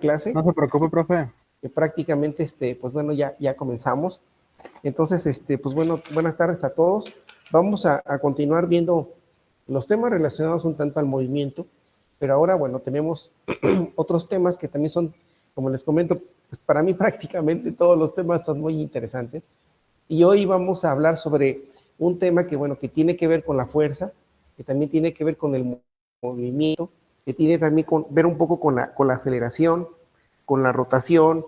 clase, No se preocupe, profe. que prácticamente, pues bueno, ya comenzamos. Entonces, pues bueno, buenas tardes a todos. Vamos a continuar viendo los temas relacionados un tanto al movimiento, pero ahora, bueno, tenemos otros temas que también son, como les comento, pues para mí prácticamente todos los temas son muy interesantes. Y hoy vamos a hablar sobre un tema que, bueno, que tiene que ver con la fuerza, que también tiene que ver con el movimiento, que tiene también que ver un poco con la aceleración, con la rotación,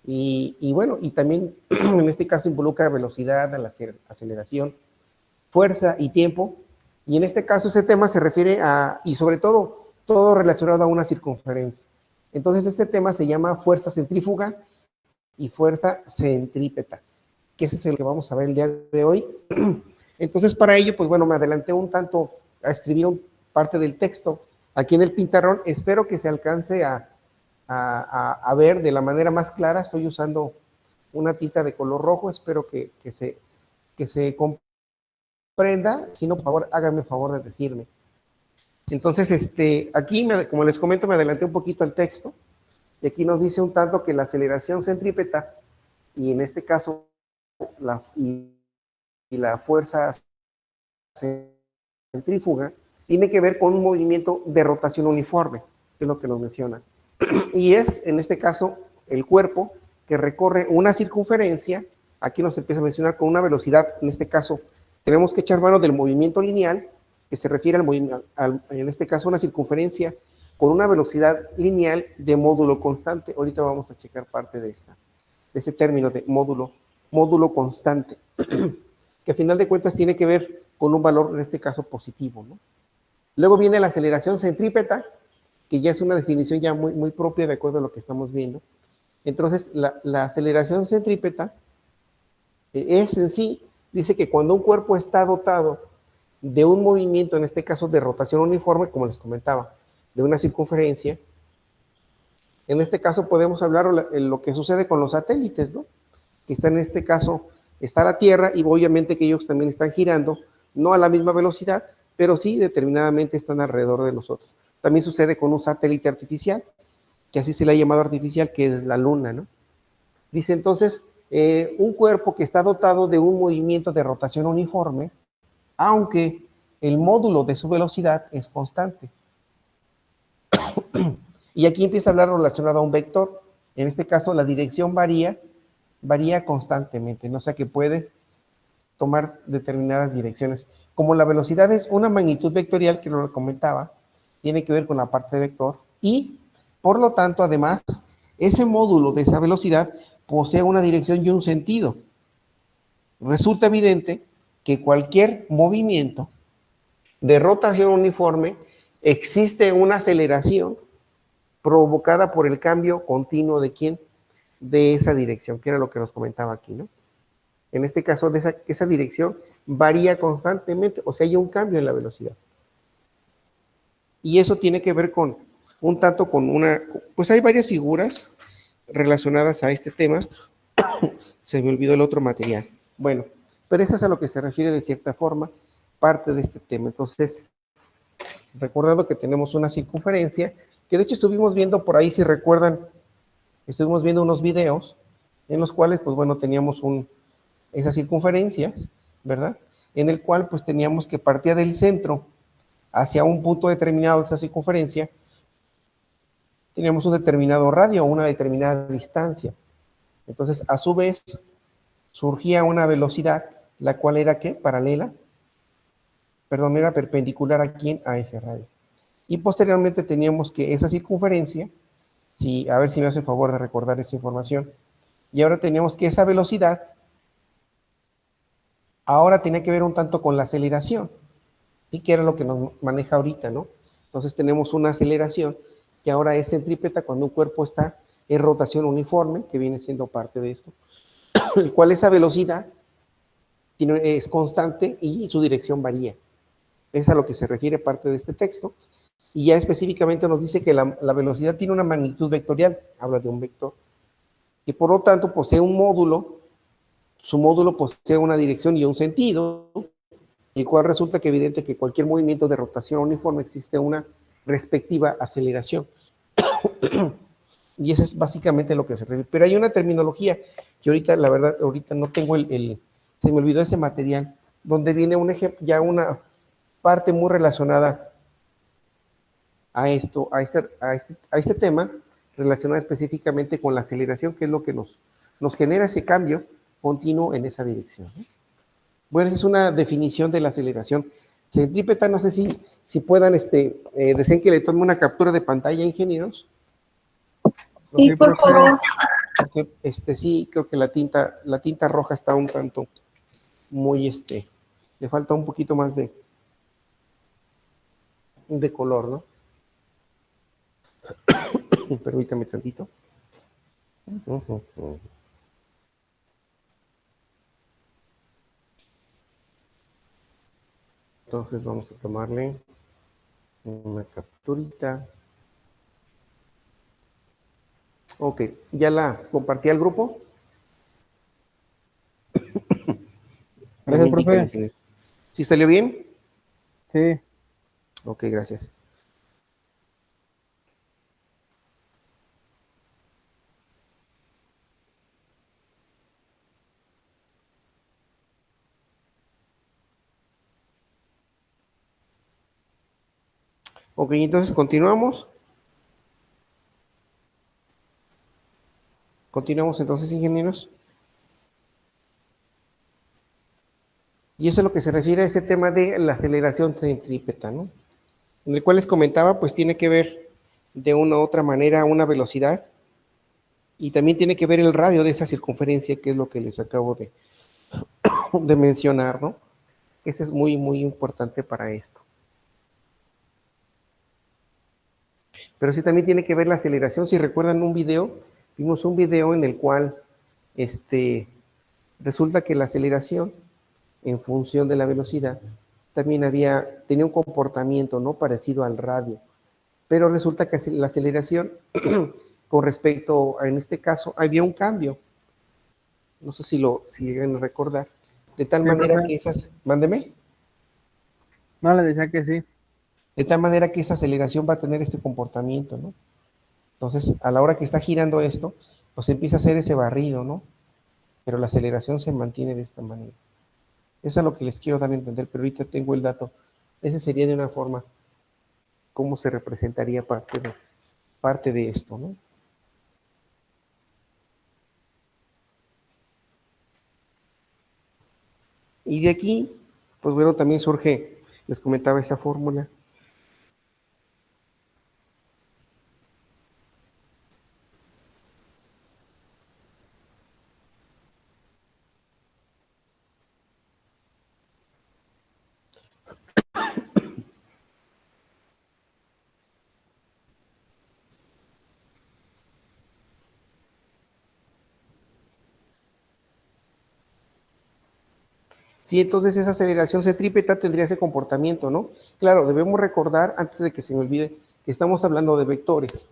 y bueno, y también en este caso involucra velocidad, la aceleración, fuerza y tiempo. Y en este caso ese tema se refiere a, y sobre todo relacionado a una circunferencia. Entonces este tema se llama fuerza centrífuga y fuerza centrípeta, que ese es el que vamos a ver el día de hoy. Entonces para ello, pues bueno, me adelanté un tanto a escribir parte del texto aquí en el pizarrón. Espero que se alcance a ver de la manera más clara. Estoy usando una tinta de color rojo, espero que se comprenda. Si no, por favor, háganme el favor de decirme. Entonces, aquí, como les comento, me adelanté un poquito al texto, y aquí nos dice un tanto que la aceleración centrípeta, y en este caso, la fuerza centrífuga, tiene que ver con un movimiento de rotación uniforme, que es lo que nos menciona. Y es, en este caso, el cuerpo que recorre una circunferencia. Aquí nos empieza a mencionar con una velocidad, en este caso, tenemos que echar mano del movimiento lineal, que se refiere al movimiento, en este caso, una circunferencia con una velocidad lineal de módulo constante. Ahorita vamos a checar parte de ese término de módulo constante, que a final de cuentas tiene que ver con un valor, en este caso, positivo, ¿no? Luego viene la aceleración centrípeta, que ya es una definición ya muy propia de acuerdo a lo que estamos viendo. Entonces, la aceleración centrípeta es en sí, dice que cuando un cuerpo está dotado de un movimiento, en este caso de rotación uniforme, como les comentaba, de una circunferencia, en este caso podemos hablar lo que sucede con los satélites, ¿no? Que está en este caso, está la Tierra, y obviamente que ellos también están girando, no a la misma velocidad, pero sí determinadamente están alrededor de nosotros. También sucede con un satélite artificial, que así se le ha llamado artificial, que es la Luna, ¿no? Dice entonces, un cuerpo que está dotado de un movimiento de rotación uniforme, aunque el módulo de su velocidad es constante. Y aquí empieza a hablar relacionado a un vector. En este caso, la dirección varía constantemente, ¿no? O sea que puede tomar determinadas direcciones. Como la velocidad es una magnitud vectorial, que lo comentaba, tiene que ver con la parte de vector, y por lo tanto, además, ese módulo de esa velocidad posee una dirección y un sentido. Resulta evidente que cualquier movimiento de rotación uniforme existe una aceleración provocada por el cambio continuo de quién, de esa dirección, que era lo que nos comentaba aquí, ¿no? En este caso, esa dirección varía constantemente, o sea, hay un cambio en la velocidad. Y eso tiene que ver con un tanto con pues hay varias figuras relacionadas a este tema. Se me olvidó el otro material. Bueno, pero eso es a lo que se refiere de cierta forma parte de este tema. Entonces, recordando que tenemos una circunferencia, que de hecho estuvimos viendo por ahí, si recuerdan, estuvimos viendo unos videos en los cuales, pues bueno, teníamos esas circunferencias, ¿verdad? En el cual, pues teníamos que partir del centro hacia un punto determinado de esa circunferencia, teníamos un determinado radio o una determinada distancia. Entonces, a su vez, surgía una velocidad, la cual era, ¿qué? Era perpendicular a ese radio. Y posteriormente teníamos que esa circunferencia, a ver si me hace el favor de recordar esa información, y ahora teníamos que esa velocidad, ahora tenía que ver un tanto con la aceleración, ¿sí? Que era lo que nos maneja ahorita, ¿no? Entonces tenemos una aceleración que ahora es centrípeta cuando un cuerpo está en rotación uniforme, que viene siendo parte de esto, el cual esa velocidad es constante y su dirección varía. Es a lo que se refiere parte de este texto, y ya específicamente nos dice que la velocidad tiene una magnitud vectorial, habla de un vector, y por lo tanto posee un módulo, su módulo posee una dirección y un sentido, el cual resulta que evidente que cualquier movimiento de rotación uniforme existe una respectiva aceleración. Y eso es básicamente lo que se refiere. Pero hay una terminología que ahorita, la verdad, ahorita no tengo se me olvidó ese material, donde viene un ejemplo, ya una parte muy relacionada a esto, a este tema, relacionada específicamente con la aceleración, que es lo que nos genera ese cambio continuo en esa dirección, ¿no? Bueno, esa es una definición de la aceleración centrípeta. No sé si puedan, deseen que le tome una captura de pantalla, ingenieros. No Sí, sé, por favor. porque sí, creo que la tinta roja está un tanto muy, le falta un poquito más de color, ¿no? Permítame tantito. Entonces vamos a tomarle una capturita. Ok, ¿ya la compartí al grupo? Ya me Gracias, indica el profe. ingeniero. ¿Sí salió bien? Sí. Ok, gracias. Ok, entonces continuamos. Continuamos entonces, ingenieros. Y eso es lo que se refiere a ese tema de la aceleración centrípeta, ¿no? En el cual les comentaba, pues tiene que ver de una u otra manera una velocidad y también tiene que ver el radio de esa circunferencia, que es lo que les acabo de mencionar, ¿no? Eso es muy, muy importante para esto. Pero sí también tiene que ver la aceleración. Si recuerdan un video, vimos un video en el cual resulta que la aceleración, en función de la velocidad, también tenía un comportamiento no parecido al radio. Pero resulta que la aceleración, con respecto a, en este caso, había un cambio. No sé si llegan a recordar. De tal Sí, manera profe. que esas, mándeme, No, le decía que sí. de tal manera que esa aceleración va a tener este comportamiento, ¿no? Entonces, a la hora que está girando esto, pues empieza a hacer ese barrido, ¿no? Pero la aceleración se mantiene de esta manera. Eso es lo que les quiero dar a entender, pero ahorita tengo el dato. Ese sería de una forma, cómo se representaría parte de esto, ¿no? Y de aquí, pues bueno, también surge, les comentaba esa fórmula. Sí, entonces esa aceleración centrípeta tendría ese comportamiento, ¿no? Claro, debemos recordar, antes de que se me olvide, que estamos hablando de vectores.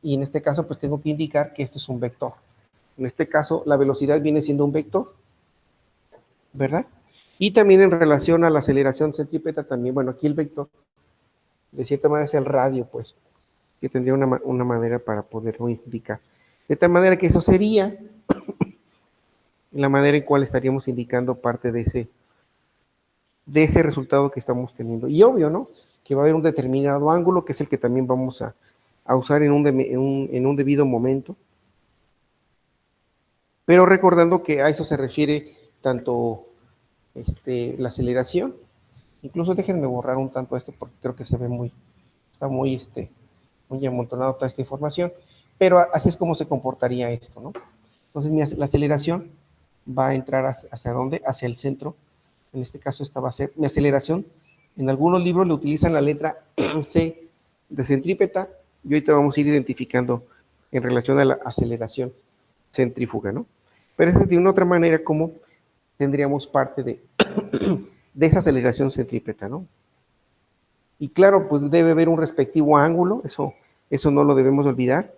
Y en este caso, pues tengo que indicar que esto es un vector. En este caso, la velocidad viene siendo un vector, ¿verdad? Y también en relación a la aceleración centrípeta, también, bueno, aquí el vector, de cierta manera es el radio, pues, que tendría una manera para poderlo indicar. De tal manera que eso sería la manera en cual estaríamos indicando parte de ese resultado que estamos teniendo. Y obvio, ¿no? Que va a haber un determinado ángulo, que es el que también vamos a usar en un debido momento. Pero recordando que a eso se refiere tanto la aceleración. Incluso déjenme borrar un tanto esto porque creo que se ve está muy amontonado toda esta información. Pero así es como se comportaría esto, ¿no? Entonces la aceleración va a entrar hacia dónde? Hacia el centro. En este caso esta va a ser mi aceleración. En algunos libros le utilizan la letra C de centrípeta y ahorita vamos a ir identificando en relación a la aceleración centrífuga, ¿no? Pero esa es de una otra manera como tendríamos parte de esa aceleración centrípeta, ¿no? Y claro, pues debe haber un respectivo ángulo, eso no lo debemos olvidar.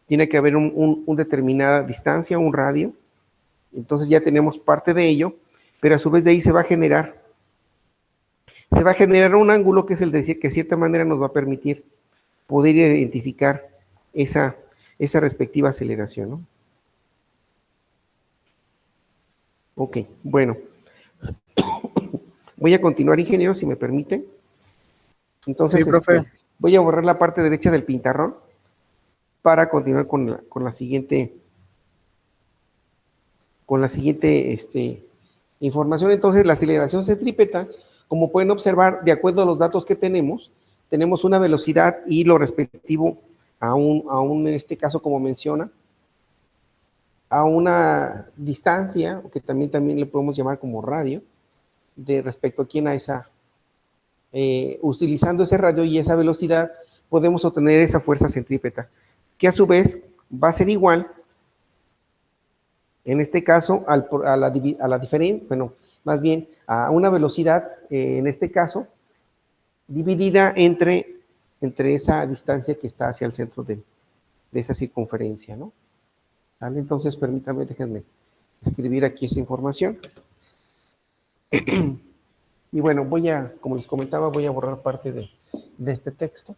Tiene que haber una determinada distancia, un radio. Entonces ya tenemos parte de ello, pero a su vez de ahí se va a generar un ángulo que es el de que de cierta manera nos va a permitir poder identificar esa esa respectiva aceleración, ¿no? Ok, bueno. Voy a continuar, ingeniero, si me permite. Entonces, Sí, profe. voy a borrar la parte derecha del pintarrón para continuar con la siguiente información. Entonces, la aceleración centrípeta, como pueden observar, de acuerdo a los datos que tenemos una velocidad y lo respectivo en este caso, como menciona, a una distancia, que también le podemos llamar como radio, de respecto aquí a esa, utilizando ese radio y esa velocidad, podemos obtener esa fuerza centrípeta, que a su vez va a ser igual, en este caso, a la diferencia, bueno, más bien a una velocidad, en este caso, dividida entre esa distancia que está hacia el centro de esa circunferencia, ¿no? ¿Vale? Entonces, permítanme, déjenme escribir aquí esa información. Y bueno, como les comentaba, voy a borrar parte de este texto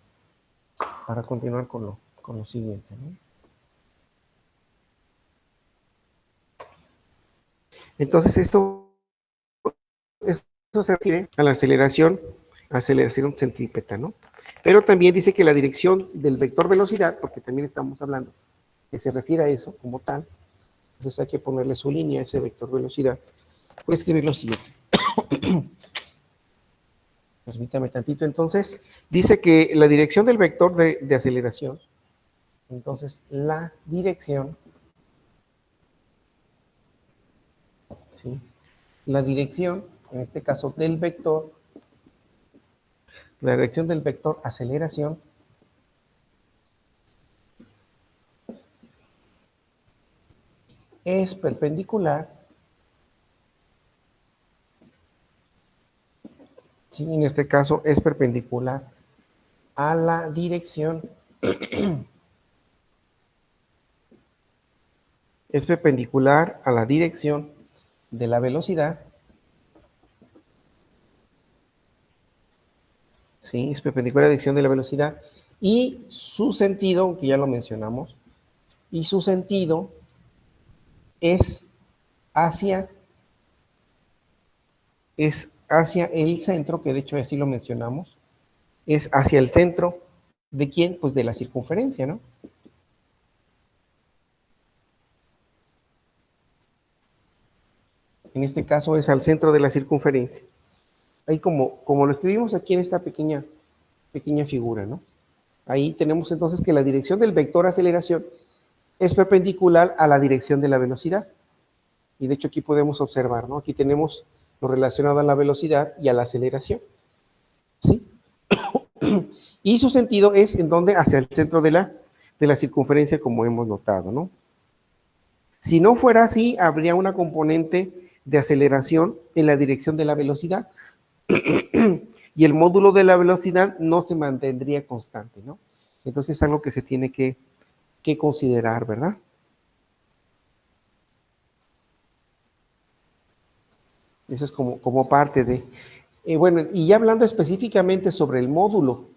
para continuar con lo siguiente, ¿no? Entonces, esto se refiere a la aceleración centrípeta, ¿no? Pero también dice que la dirección del vector velocidad, porque también estamos hablando que se refiere a eso como tal, entonces hay que ponerle su línea a ese vector velocidad. Voy a escribir lo siguiente. Permítame tantito. Entonces, dice que la dirección del vector de aceleración, entonces la dirección, ¿sí? La dirección, en este caso del vector, la dirección del vector aceleración es perpendicular, ¿sí? En este caso es perpendicular a la dirección, es perpendicular a la dirección de la velocidad, ¿sí? Es perpendicular a la dirección de la velocidad y su sentido, que ya lo mencionamos, y su sentido es hacia el centro, que de hecho así lo mencionamos, es hacia el centro de quién, pues de la circunferencia, ¿no? En este caso es al centro de la circunferencia. Ahí como lo escribimos aquí en esta pequeña figura, ¿no? Ahí tenemos entonces que la dirección del vector aceleración es perpendicular a la dirección de la velocidad. Y de hecho aquí podemos observar, ¿no? Aquí tenemos lo relacionado a la velocidad y a la aceleración, ¿sí? Y su sentido es en donde hacia el centro de la circunferencia, como hemos notado, ¿no? Si no fuera así, habría una componente de aceleración en la dirección de la velocidad y el módulo de la velocidad no se mantendría constante, ¿no? Entonces es algo que se tiene que considerar, ¿verdad? Eso es como parte de... bueno, y ya hablando específicamente sobre el módulo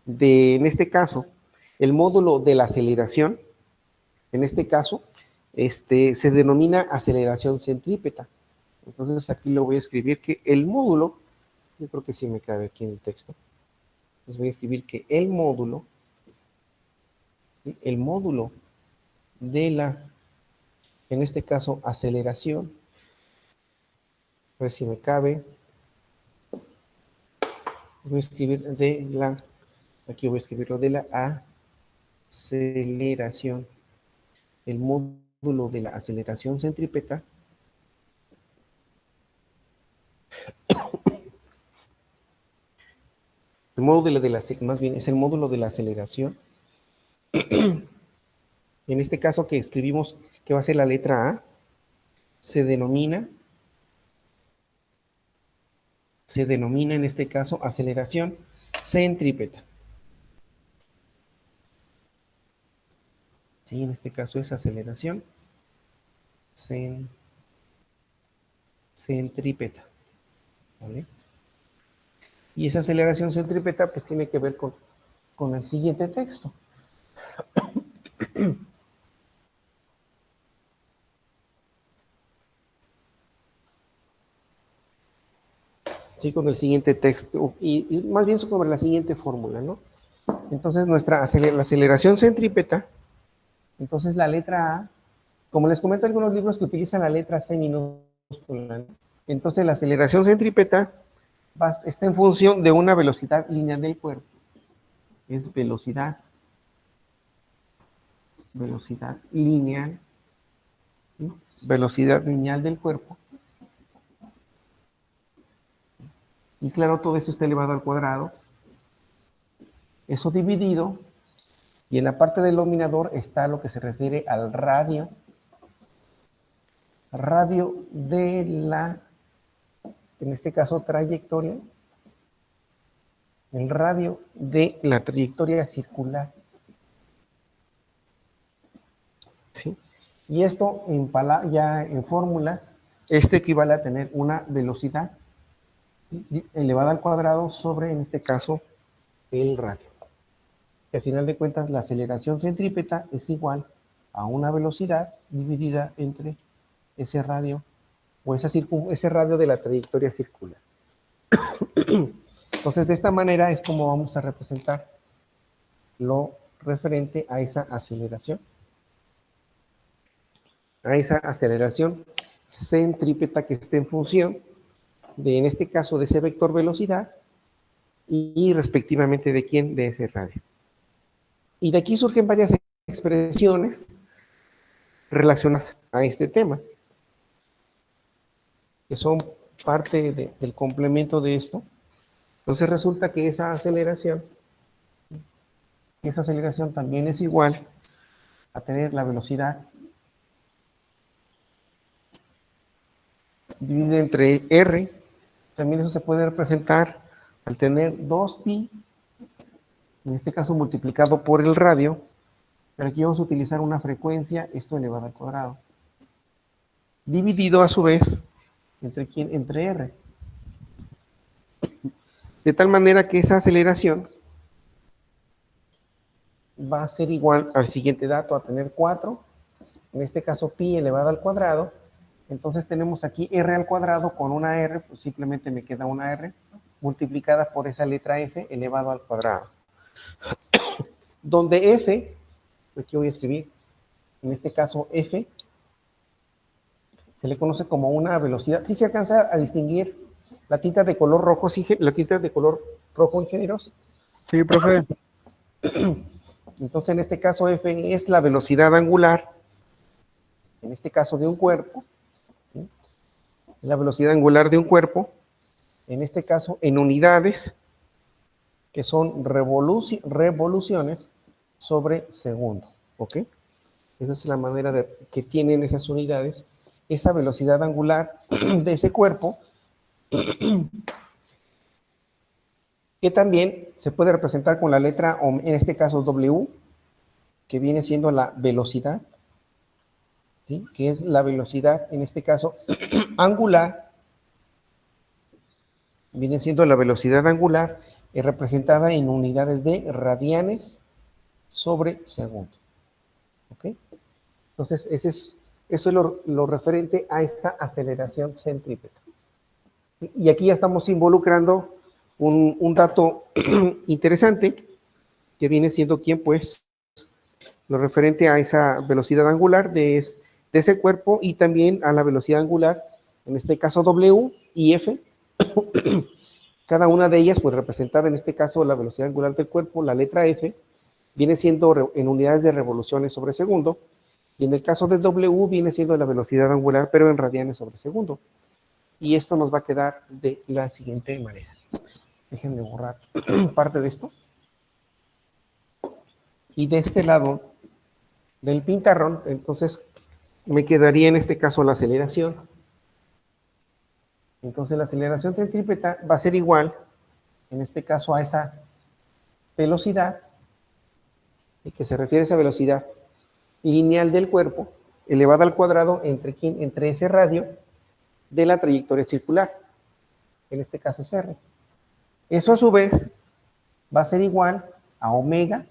en este caso, el módulo de la aceleración, en este caso, se denomina aceleración centrípeta. Entonces aquí lo voy a escribir que el módulo, yo creo que sí me cabe aquí en el texto, les voy a escribir que el módulo de la, en este caso, aceleración, a ver si me cabe, voy a escribir aquí voy a escribirlo de la aceleración, el módulo de la aceleración centrípeta, el módulo más bien es el módulo de la aceleración, en este caso que escribimos que va a ser la letra A, se denomina en este caso aceleración centrípeta. Sí, en este caso es aceleración centrípeta, ¿vale? Y esa aceleración centrípeta pues tiene que ver con el siguiente texto. Sí, con el siguiente texto, y más bien sobre la siguiente fórmula, ¿no? Entonces, la aceleración centrípeta, entonces la letra A, como les comento, algunos libros que utilizan la letra C minúscula, ¿no? Entonces, la aceleración centrípeta está en función de una velocidad lineal del cuerpo. Es velocidad lineal, ¿sí? Velocidad lineal del cuerpo. Y claro, todo esto está elevado al cuadrado. Eso dividido, y en la parte del denominador está lo que se refiere al radio de la, en este caso, trayectoria, el radio de la trayectoria circular. ¿Sí? Y esto ya en fórmulas, esto equivale a tener una velocidad elevada al cuadrado sobre, en este caso, el radio. Que al final de cuentas, la aceleración centrípeta es igual a una velocidad dividida entre ese radio o ese radio de la trayectoria circular. Entonces, de esta manera es como vamos a representar lo referente a esa aceleración. A esa aceleración centrípeta que esté en función de, en este caso, de ese vector velocidad y respectivamente de quién, de ese radio. Y de aquí surgen varias expresiones relacionadas a este tema, que son parte del complemento de esto. Entonces resulta que esa aceleración también es igual a tener la velocidad dividida entre R. También eso se puede representar al tener 2pi, en este caso multiplicado por el radio, pero aquí vamos a utilizar una frecuencia, esto elevado al cuadrado, dividido a su vez entre quién, entre R. De tal manera que esa aceleración va a ser igual al siguiente dato, a tener 4, en este caso pi elevado al cuadrado. Entonces tenemos aquí r al cuadrado con una r, pues simplemente me queda una r, multiplicada por esa letra f elevado al cuadrado. Donde f, aquí voy a escribir, en este caso f, se le conoce como una velocidad. ¿Sí se alcanza a distinguir la tinta de color rojo, la tinta de color rojo, ingenieros? Sí, profe. Entonces, en este caso, F es la velocidad angular, en este caso de un cuerpo, ¿sí? La velocidad angular de un cuerpo, en este caso en unidades, que son revoluciones sobre segundo, ¿ok? Esa es la manera que tienen esas unidades, esa velocidad angular de ese cuerpo, que también se puede representar con la letra, en este caso W, que viene siendo la velocidad, ¿sí? Que es la velocidad, en este caso, angular, viene siendo la velocidad angular representada en unidades de radianes sobre segundo. ¿Ok? Entonces, eso es lo referente a esta aceleración centrípeta. Y aquí ya estamos involucrando un dato interesante, que viene siendo quién, pues, lo referente a esa velocidad angular de ese cuerpo y también a la velocidad angular, en este caso W y F, cada una de ellas, pues representada en este caso la velocidad angular del cuerpo, la letra F, viene siendo en unidades de revoluciones sobre segundo, y en el caso de W viene siendo la velocidad angular, pero en radianes sobre segundo. Y esto nos va a quedar de la siguiente manera. Déjenme borrar parte de esto. Y de este lado del pintarrón, entonces me quedaría en este caso la aceleración. Entonces la aceleración centrípeta va a ser igual, en este caso, a esa velocidad, que se refiere a esa velocidad lineal del cuerpo, elevada al cuadrado entre ese radio de la trayectoria circular. En este caso es R. Eso a su vez va a ser igual a omega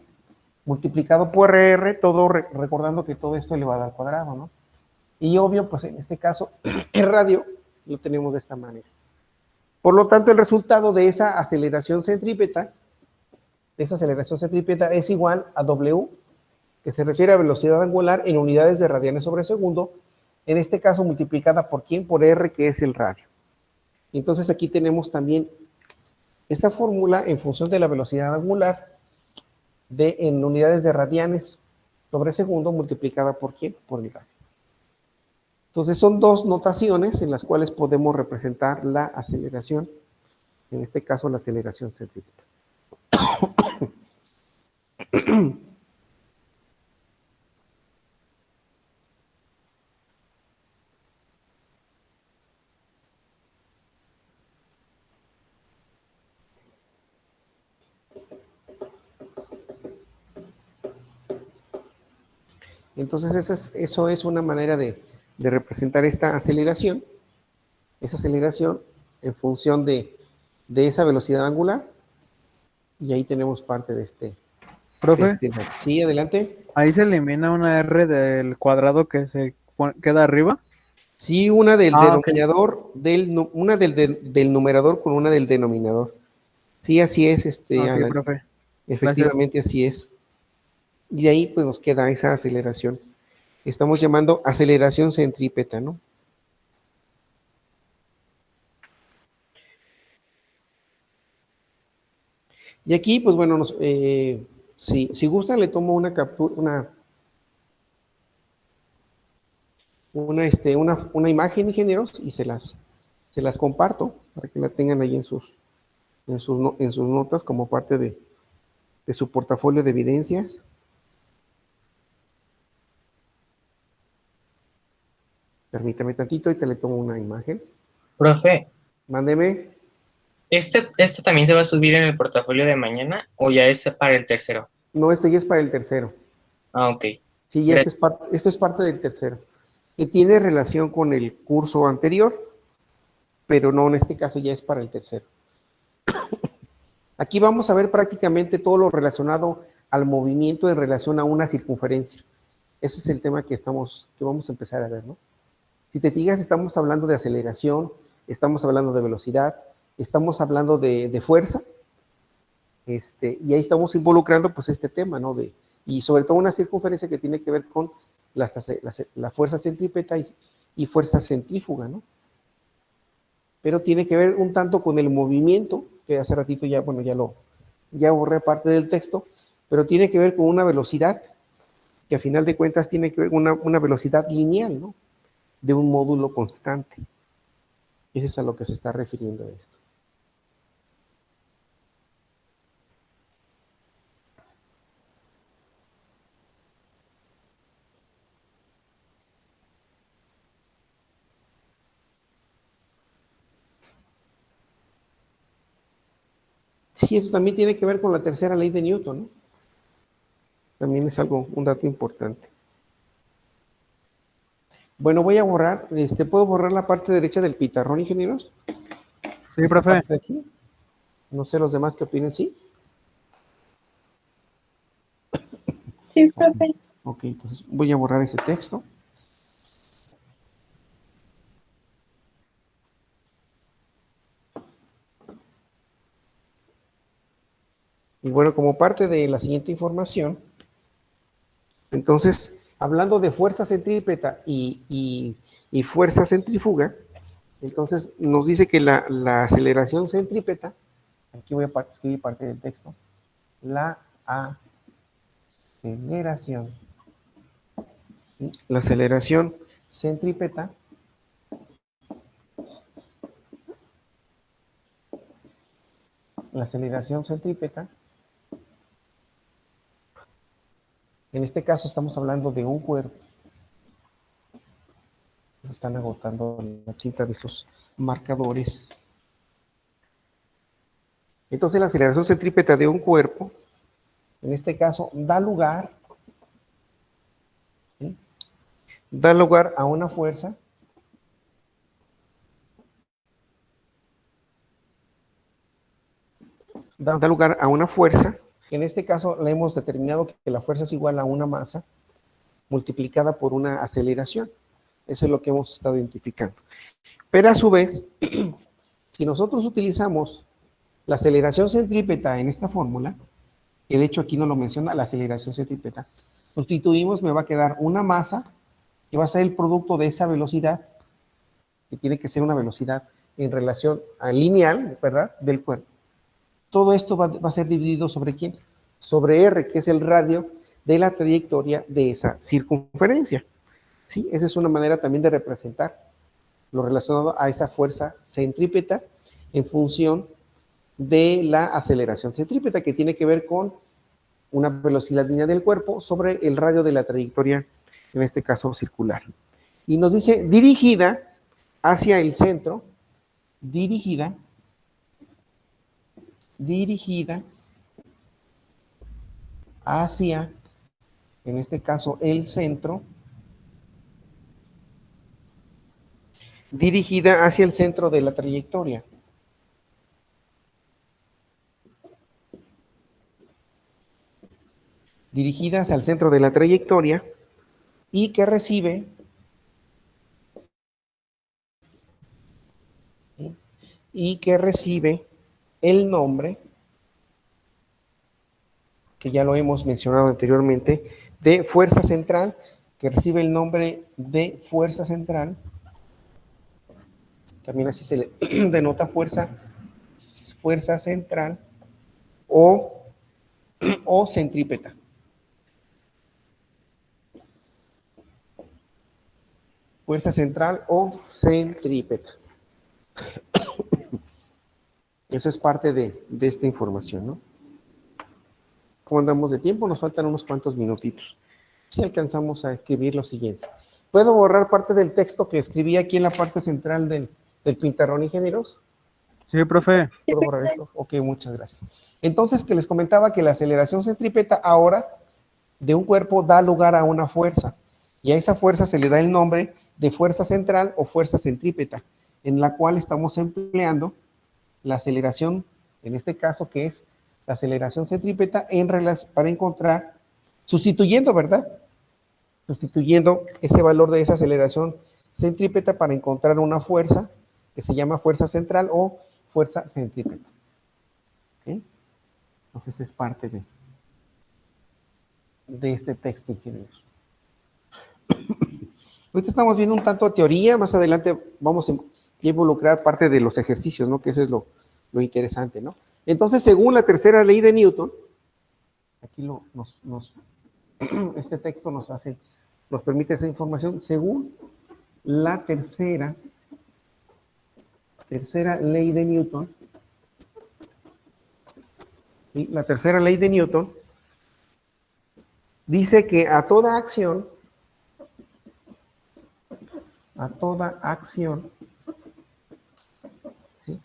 multiplicado por R, todo recordando que todo esto elevado al cuadrado, ¿no? Y obvio, pues en este caso, el radio lo tenemos de esta manera. Por lo tanto, el resultado de esa aceleración centrípeta, es igual a W, que se refiere a velocidad angular en unidades de radianes sobre segundo, en este caso multiplicada por ¿quién? Por R, que es el radio. Entonces aquí tenemos también esta fórmula en función de la velocidad angular en unidades de radianes sobre segundo multiplicada por ¿quién? Por el radio. Entonces son dos notaciones en las cuales podemos representar la aceleración, en este caso la aceleración centrípeta. Entonces eso es una manera de representar esta aceleración, en función de esa velocidad angular, y ahí tenemos parte de este. Profe, Sí, adelante. ahí se elimina una R del cuadrado que se queda arriba. Sí, una del Ah, ok. denominador, una del numerador con una del denominador. Sí, así es, Ok, Alan. profe. Gracias. Efectivamente, así es. Y ahí pues nos queda esa aceleración. Estamos llamando aceleración centrípeta, ¿no? Y aquí, pues bueno, si gustan, le tomo una captura, una imagen, ingenieros, y se las comparto para que la tengan ahí en sus notas como parte de su portafolio de evidencias. Permítame tantito y te le tomo una imagen. Profe, Mándeme. ¿esto también se va a subir en el portafolio de mañana o ya es para el tercero? No, esto ya es para el tercero. Ah, ok. Sí, ya esto es parte del tercero. Que tiene relación con el curso anterior, pero no, en este caso ya es para el tercero. Aquí vamos a ver prácticamente todo lo relacionado al movimiento en relación a una circunferencia. Ese es el tema que vamos a empezar a ver, ¿no? Si te fijas, estamos hablando de aceleración, estamos hablando de velocidad, estamos hablando de fuerza, y ahí estamos involucrando pues este tema, ¿no? Y sobre todo una circunferencia que tiene que ver con la fuerza centrípeta y fuerza centrífuga, ¿no? Pero tiene que ver un tanto con el movimiento, que hace ratito ya, bueno, ya borré parte del texto, pero tiene que ver con una velocidad, que a final de cuentas tiene que ver con una velocidad lineal, ¿no? De un módulo constante. Eso es a lo que se está refiriendo esto. Sí, eso también tiene que ver con la tercera ley de Newton, ¿no? También es un dato importante. Bueno, voy a borrar, ¿puedo borrar la parte derecha del pizarrón, ingenieros? Sí, Esta profe. parte de aquí. No sé los demás qué opinen, ¿sí? Sí, profe. Ok, entonces voy a borrar ese texto. Y bueno, como parte de la siguiente información, entonces, hablando de fuerza centrípeta y fuerza centrífuga, entonces nos dice que la aceleración centrípeta, aquí voy a escribir parte del texto, la aceleración centrípeta en este caso estamos hablando de un cuerpo. Se están agotando la tinta de estos marcadores. Entonces la aceleración centrípeta de un cuerpo, en este caso, da lugar a una fuerza en este caso le hemos determinado que la fuerza es igual a una masa multiplicada por una aceleración. Eso es lo que hemos estado identificando. Pero a su vez, Si nosotros utilizamos la aceleración centrípeta en esta fórmula, que de hecho aquí no lo menciona, la aceleración centrípeta, sustituimos, me va a quedar una masa que va a ser el producto de esa velocidad, que tiene que ser una velocidad en relación a lineal, ¿verdad?, del cuerpo. Todo esto va a ser dividido ¿sobre quién? Sobre R, que es el radio de la trayectoria de esa circunferencia. ¿Sí? Esa es una manera también de representar lo relacionado a esa fuerza centrípeta en función de la aceleración centrípeta, que tiene que ver con una velocidad lineal del cuerpo sobre el radio de la trayectoria, en este caso circular. Y nos dice dirigida hacia el centro, dirigida hacia, en este caso, el centro, dirigida hacia el centro de la trayectoria. Dirigida hacia el centro de la trayectoria y que recibe el nombre, que ya lo hemos mencionado anteriormente, de fuerza central, que recibe el nombre de fuerza central. También así se le denota fuerza central o centrípeta. Fuerza central o centrípeta. Eso es parte de esta información, ¿no? ¿Cómo andamos de tiempo? Nos faltan unos cuantos minutitos. Si alcanzamos a escribir lo siguiente. ¿Puedo borrar parte del texto que escribí aquí en la parte central del pizarrón, ingenieros? Sí, profe. Sí, ¿Puedo borrar profe. esto? Ok, muchas gracias. Entonces, que les comentaba que la aceleración centrípeta ahora de un cuerpo da lugar a una fuerza. Y a esa fuerza se le da el nombre de fuerza central o fuerza centrípeta, en la cual estamos empleando la aceleración, en este caso, que es la aceleración centrípeta para encontrar, sustituyendo, ¿verdad? Sustituyendo ese valor de esa aceleración centrípeta para encontrar una fuerza que se llama fuerza central o fuerza centrípeta. ¿Okay? Entonces es parte de este texto, ingenieros. Ahorita estamos viendo un tanto de teoría, más adelante vamos a involucrar parte de los ejercicios, ¿no? Que eso es lo interesante, ¿no? Entonces, según la tercera ley de Newton, aquí este texto nos permite esa información, según la tercera ley de Newton, ¿sí? La tercera ley de Newton dice que a toda acción ¿sí?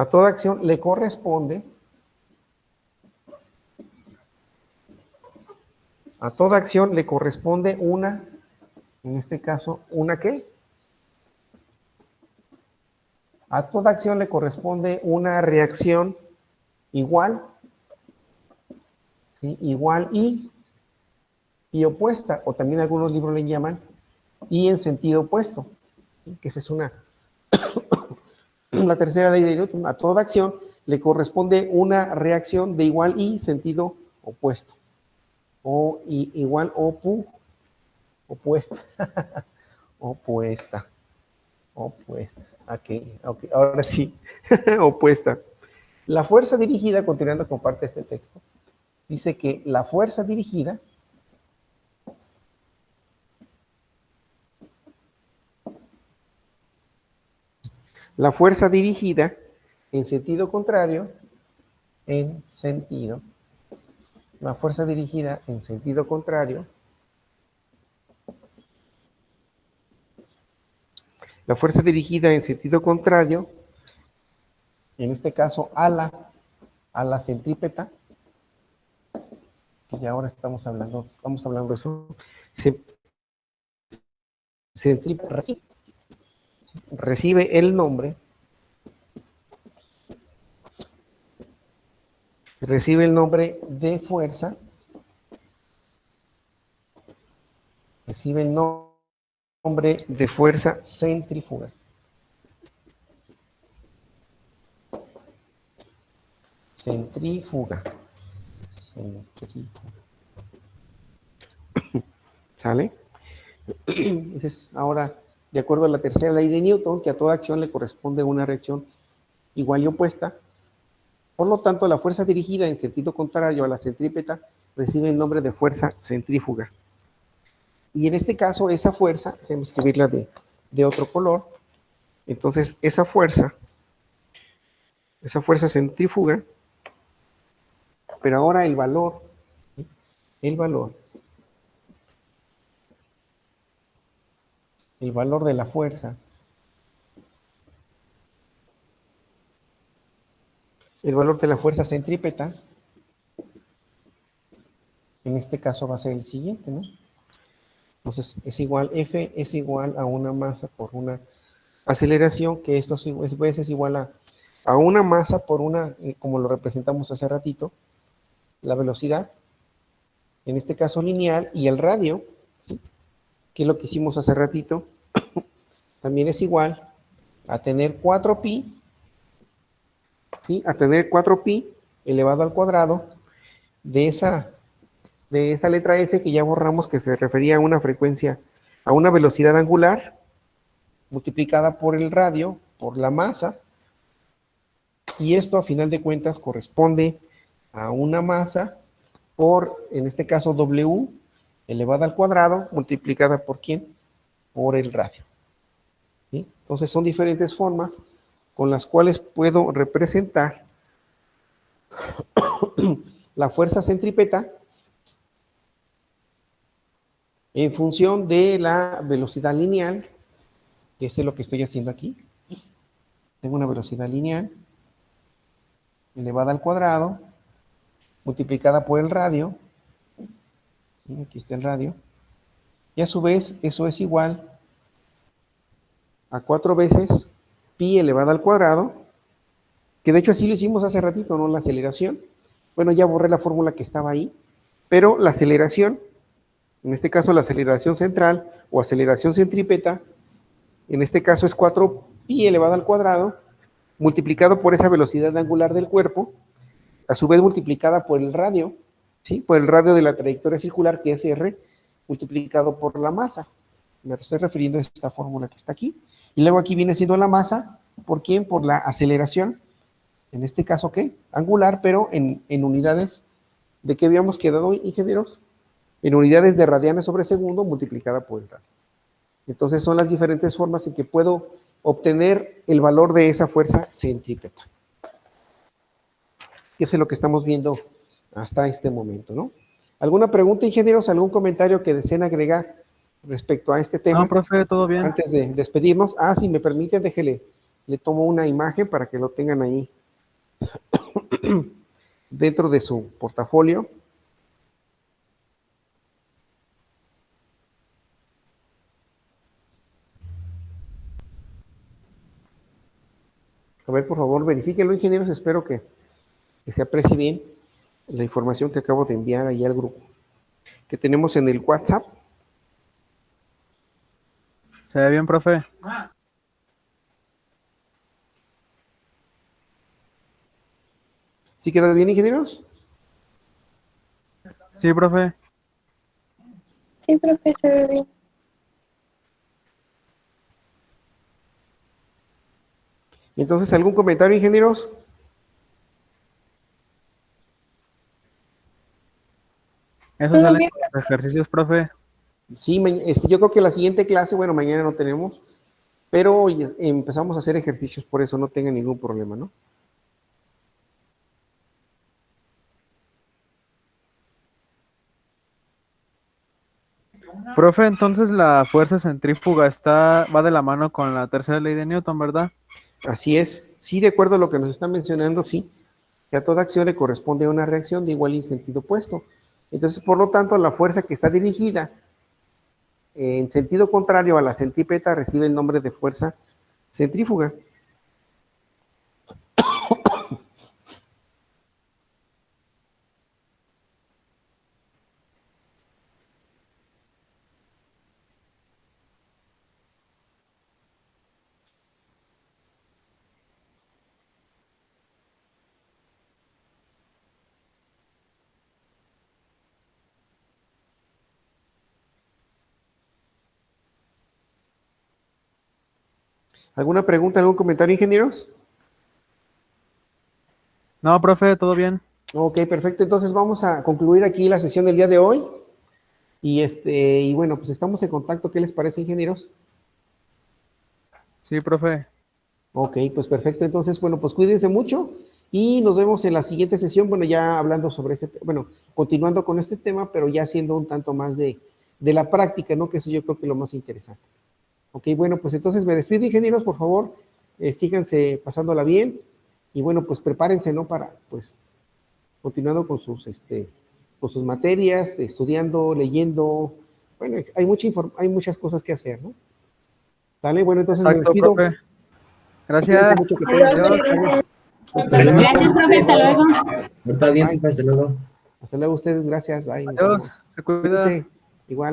A toda acción le corresponde una, en este caso, ¿una qué? A toda acción le corresponde una reacción igual, ¿sí? Igual y opuesta, o también algunos libros le llaman y en sentido opuesto, ¿sí? Que esa es la tercera ley de Newton. A toda acción le corresponde una reacción de igual y sentido opuesto, o igual opuesta, opuesta, ok, ahora sí, opuesta. La fuerza dirigida, continuando con parte de este texto, dice que la fuerza dirigida en sentido contrario, la fuerza dirigida en sentido contrario, en este caso a la centrípeta, que ya ahora estamos hablando de eso, centrípeta recibe el nombre de fuerza, recibe el nombre de fuerza centrífuga. centrífuga. Centrífuga. ¿Sale? Entonces, ahora, de acuerdo a la tercera ley de Newton, que a toda acción le corresponde una reacción igual y opuesta, por lo tanto, la fuerza dirigida en sentido contrario a la centrípeta recibe el nombre de fuerza centrífuga. Y en este caso, esa fuerza, déjenme escribirla de otro color, entonces esa fuerza centrífuga, pero ahora el valor, ¿sí? el valor de la fuerza, el valor de la fuerza centrípeta, en este caso va a ser el siguiente, ¿no? Entonces es igual, F es igual a una masa por una aceleración, que esto es igual a una masa por una, como lo representamos hace ratito, la velocidad, en este caso lineal, y el radio, ¿sí? Que es lo que hicimos hace ratito, también es igual a tener 4pi, ¿sí? A tener 4pi elevado al cuadrado de esa letra F que ya borramos, que se refería a una frecuencia, a una velocidad angular, multiplicada por el radio, por la masa, y esto a final de cuentas corresponde a una masa por, en este caso, W elevada al cuadrado, multiplicada por ¿quién? Por el radio. ¿Sí? Entonces son diferentes formas con las cuales puedo representar la fuerza centrípeta en función de la velocidad lineal, que es lo que estoy haciendo aquí. Tengo una velocidad lineal elevada al cuadrado, multiplicada por el radio, ¿sí? Aquí está el radio, y a su vez eso es igual a 4 veces pi elevada al cuadrado, que de hecho así lo hicimos hace ratito, ¿no? La aceleración. Bueno, ya borré la fórmula que estaba ahí, pero la aceleración, en este caso la aceleración central o aceleración centrípeta, en este caso es 4 pi elevado al cuadrado, multiplicado por esa velocidad angular del cuerpo, a su vez multiplicada por el radio, ¿sí? Por el radio de la trayectoria circular, que es r, multiplicado por la masa. Me estoy refiriendo a esta fórmula que está aquí. Y luego aquí viene siendo la masa, ¿por quién? Por la aceleración, en este caso, ¿qué? Angular, pero en unidades, ¿de qué habíamos quedado, ingenieros? En unidades de radianes sobre segundo multiplicada por el radio. Entonces son las diferentes formas en que puedo obtener el valor de esa fuerza centrípeta. Eso es lo que estamos viendo hasta este momento, ¿no? ¿Alguna pregunta, ingenieros? ¿Algún comentario que deseen agregar respecto a este tema? No, profe, todo bien. Antes de despedirnos. Ah, si me permiten, déjele, le tomo una imagen para que lo tengan ahí dentro de su portafolio. A ver, por favor, verifíquenlo, ingenieros. Espero que se aprecie bien la información que acabo de enviar ahí al grupo que tenemos en el WhatsApp. ¿Se ve bien, profe? ¿Sí queda bien, ingenieros? Sí, profe. Sí, profe, se ve bien. Entonces, ¿algún comentario, ingenieros? Eso Todo salen bien. los ejercicios, profe. Sí, yo creo que la siguiente clase, bueno, mañana no tenemos, pero hoy empezamos a hacer ejercicios, por eso no tengan ningún problema, ¿no? Profe, entonces la fuerza centrífuga va de la mano con la tercera ley de Newton, ¿verdad? Así es, sí, de acuerdo a lo que nos están mencionando, sí, que a toda acción le corresponde una reacción de igual y sentido opuesto. Entonces, por lo tanto, la fuerza que está dirigida en sentido contrario a la centrípeta recibe el nombre de fuerza centrífuga. ¿Alguna pregunta, algún comentario, ingenieros? No, profe, todo bien. Ok, perfecto. Entonces vamos a concluir aquí la sesión del día de hoy. Y bueno, pues estamos en contacto. ¿Qué les parece, ingenieros? Sí, profe. Ok, pues perfecto. Entonces, bueno, pues cuídense mucho y nos vemos en la siguiente sesión. Bueno, ya hablando sobre bueno, continuando con este tema, pero ya siendo un tanto más de la práctica, ¿no? Que eso yo creo que es lo más interesante. Ok, bueno, pues entonces me despido, ingenieros, por favor, síganse pasándola bien y bueno, pues prepárense, ¿no? Para, pues, continuando con sus materias, estudiando, leyendo. Bueno, hay muchas cosas que hacer, ¿no? ¿Sale? Bueno, entonces me Exacto, despido. profe. Cuídense Gracias. mucho, que tengan Adiós. Gracias, profe, hasta luego. Está bien, Bye. profe, hasta luego. Hasta luego ustedes, gracias. Bye. Nos Adiós. vemos. Se cuida. Cuídense, igual.